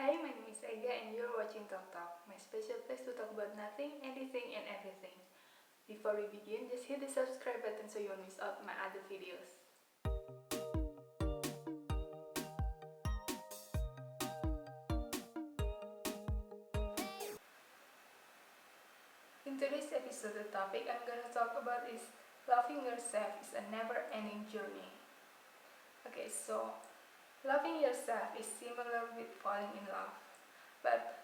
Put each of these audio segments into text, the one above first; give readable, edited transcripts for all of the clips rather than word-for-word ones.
Hi, my name is Ega and you're watching Talk Talk, my special place to talk about nothing, anything, and everything. Before we begin, just hit the subscribe button so you won't miss out my other videos. In today's episode, the topic I'm gonna talk about is loving yourself is a never-ending journey. Okay, so loving yourself is similar with falling in love, but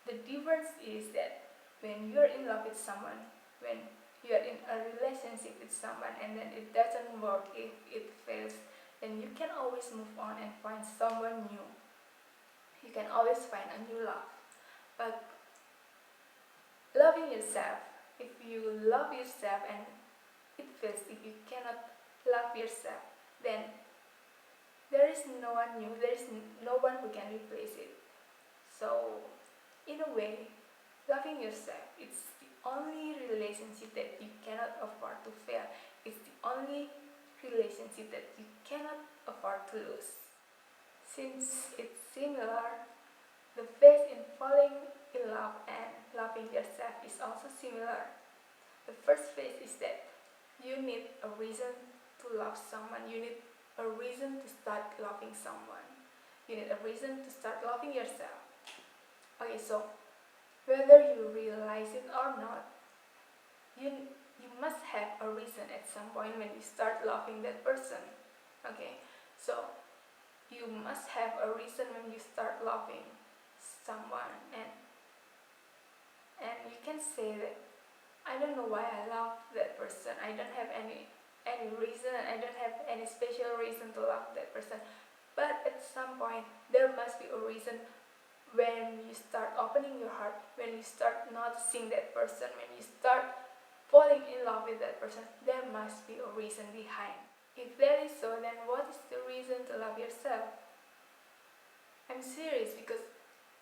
the difference is that when you're in love with someone, when you're in a relationship with someone and then it doesn't work, if it fails, then you can always move on and find someone new. You can always find a new love. But loving yourself, if you love yourself and it fails, if you cannot love yourself, then there is no one new, there is no one who can replace it. So, in a way, loving yourself, it's the only relationship that you cannot afford to fail. It's the only relationship that you cannot afford to lose. Since it's similar, the phase in falling in love and loving yourself is also similar. The first phase is that you need a reason to love someone. You need a reason to start loving someone. You need a reason to start loving yourself. Okay, so whether you realize it or not, you must have a reason at some point when you start loving that person. Okay, so you must have a reason when you start loving someone, and you can say that I don't know why I love that person. I don't have any reason. I don't have any special reason to love that person. But at some point, there must be a reason when you start opening your heart, when you start noticing that person, when you start falling in love with that person, there must be a reason behind. If that is so, then what is the reason to love yourself? I'm serious because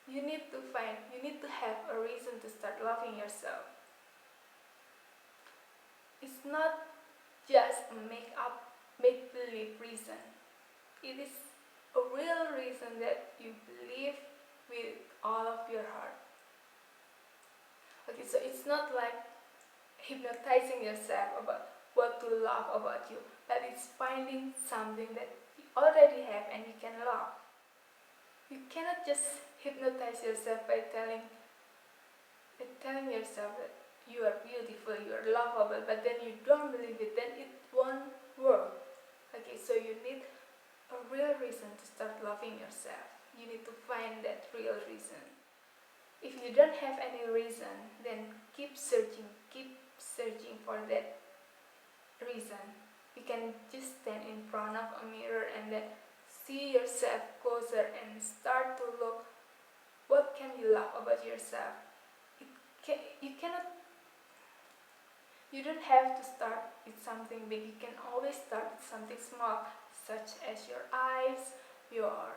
you need to have a reason to start loving yourself. It's not just a make-believe reason. It is a real reason that you believe with all of your heart. Okay, so it's not like hypnotizing yourself about what to love about you, but it's finding something that you already have and you can love. You cannot just hypnotize yourself by telling yourself that you are beautiful, you are lovable, but then you don't believe it, then it won't work. Okay, so you need a real reason to start loving yourself. You need to find that real reason. If you don't have any reason, then keep searching for that reason. You can just stand in front of a mirror and then see yourself closer and start to look what can you love about yourself. You don't have to start with something big. You can always start with something small, such as your eyes, your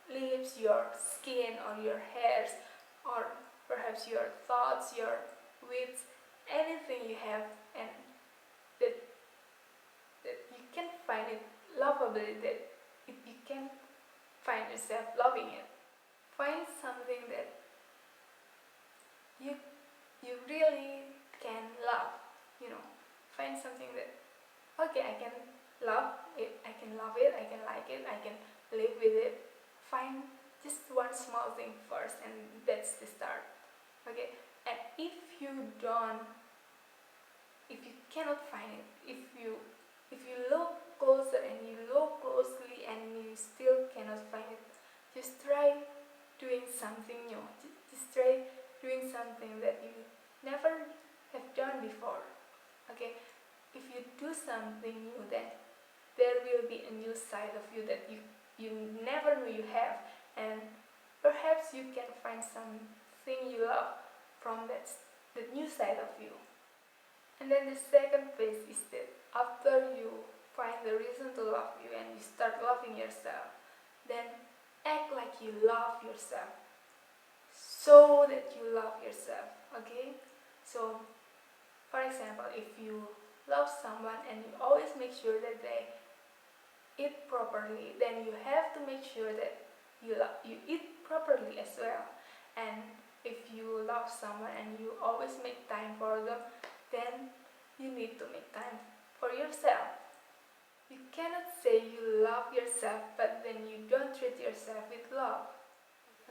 lips, your skin, or your hairs, or perhaps your thoughts, your wits, anything you have, and that you can find it lovable, that you can find yourself loving it. Find something that you really can love. Find something that okay, I can love it, I can like it, I can live with it. Find just one small thing first, and that's the start. Okay, and if you cannot find it, if you look closer and you look closely and you still cannot find it, just try doing something new. Just try doing something that you never have done before. Okay, if you do something new, then there will be a new side of you that you never knew you have, and perhaps you can find something you love from that new side of you. And then the second phase is that after you find the reason to love you and you start loving yourself, then act like you love yourself, so that you love yourself. Okay, so for example, if you love someone and you always make sure that they eat properly, then you have to make sure that you eat properly as And if you love someone and you always make time for them, then you need to make time for yourself. You cannot say you love yourself but then you don't treat yourself with love.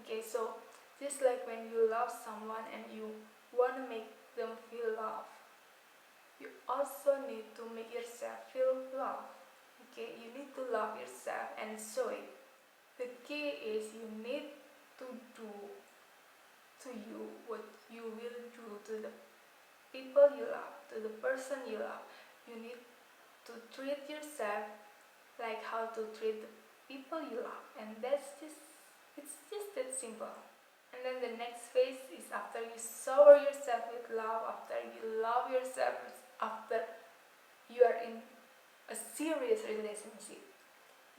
Okay, so just like when you love someone and you want to make them feel love, you also need to make yourself feel love. Okay, you need to love yourself and show it. The key is you need to do to you what you will do to the people you love, to the person you love. You need to treat yourself like how to treat the people you love, and it's just that simple. And then the next phase is after you shower yourself with love, after you love yourself, after you are in a serious relationship,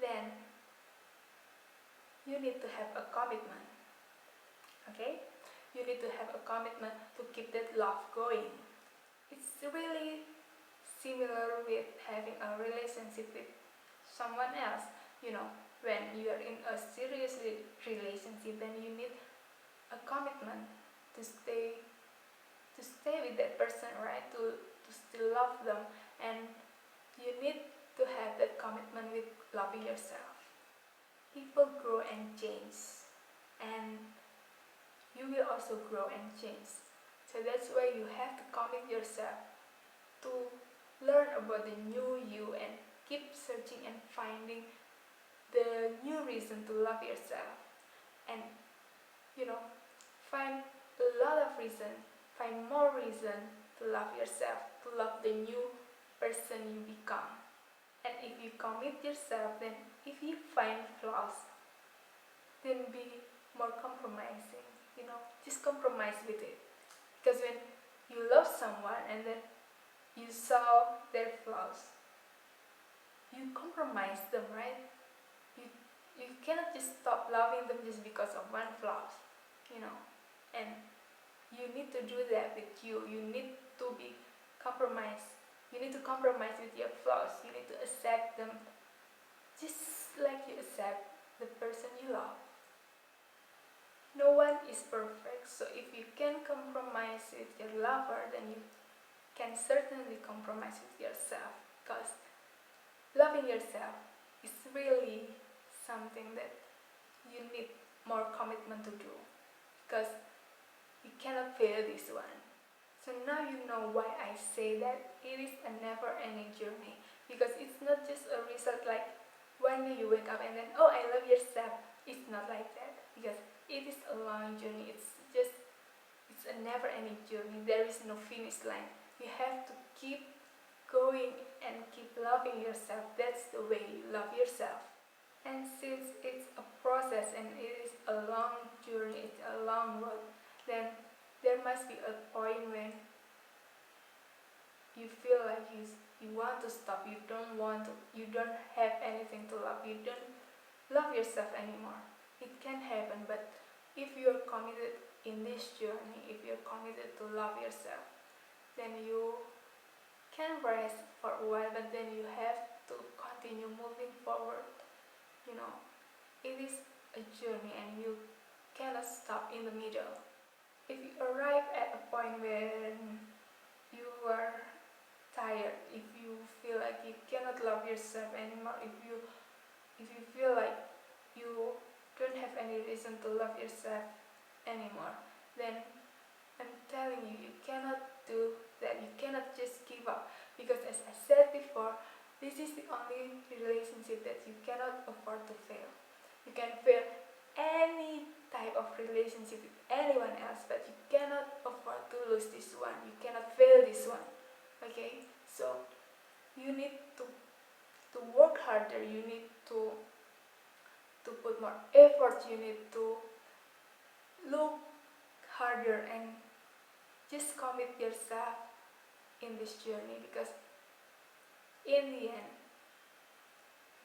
then you need to have a commitment. Okay, you need to have a commitment to keep that love going. It's really similar with having a relationship with someone else. You know, when you are in a serious relationship, then you need a commitment to stay with that person, right? To still love them, and you need to have that commitment with loving yourself. People grow and change, and you will also grow and change. So that's why you have to commit yourself to learn about the new you and keep searching and finding the new reason to love yourself. And you know, find a lot of reason, find more reason to love yourself, to love the new person you become. And if you commit yourself, then if you find flaws, then be more compromising. You know, just compromise with it. Because when you love someone and then you saw their flaws, you compromise them, right? You cannot just stop loving them just because of one flaw, you know. And you need to do that with you. You need to be compromised. You need to compromise with your flaws. You need to accept them just like you accept the person you love. No one is perfect, so if you can compromise with your lover, then you can certainly compromise with yourself, because loving yourself is really something that you need more commitment to do, because you cannot fail this one. So now you know why I say that it is a never-ending journey, because it's not just a result like one day you wake up and then, oh, I love yourself. It's not like that, because it is a long journey. It's a never-ending journey. There is no finish line. You have to keep going and keep loving yourself. That's the way you love yourself. And since it's a process and it is a long journey, it's a long road, then there must be a point when you feel like you want to stop. You don't have anything to love. You don't love yourself anymore. It can happen, but if you are committed in this journey, if you're committed to love yourself, then you can rest for a while, but then you have to continue moving forward. You know, it is a journey and you cannot stop in the middle. If you arrive at a point when you are tired, if you feel like you cannot love yourself anymore, if you feel like you don't have any reason to love yourself anymore, then I'm telling you, you cannot do that. You cannot just give up, because as I said before, this is the only relationship that you cannot afford to fail. You can fail any type of relationship with anyone else, but you cannot afford to lose this one. You cannot fail this one. Okay, so you need to work harder. You need to put more effort. You need to look harder and just commit yourself in this journey, because in the end,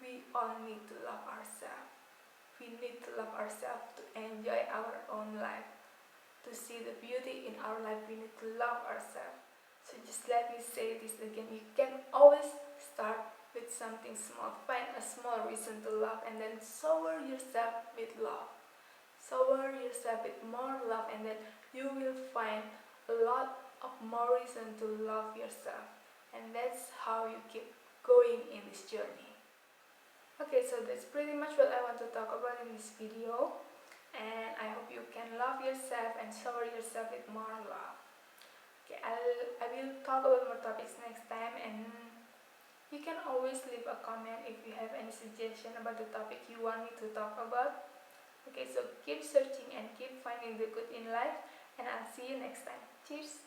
we all need to love ourselves. We need to love ourselves to enjoy our own life, to see the beauty in our life. We need to love ourselves. So just let me say this again. You can always start with something small. Find a small reason to love and then shower yourself with love. Shower yourself with more love, and then you will find a lot of more reason to love yourself, and that's how you keep going in this journey. Okay, so that's pretty much what I want to talk about in this video, and I hope you can love yourself and shower yourself with more love. Okay, I will talk about more topics next time, and you can always leave a comment if you have any suggestion about the topic you want me to talk about. Okay, so keep searching and keep finding the good in life, and I'll see you next time. Cheers!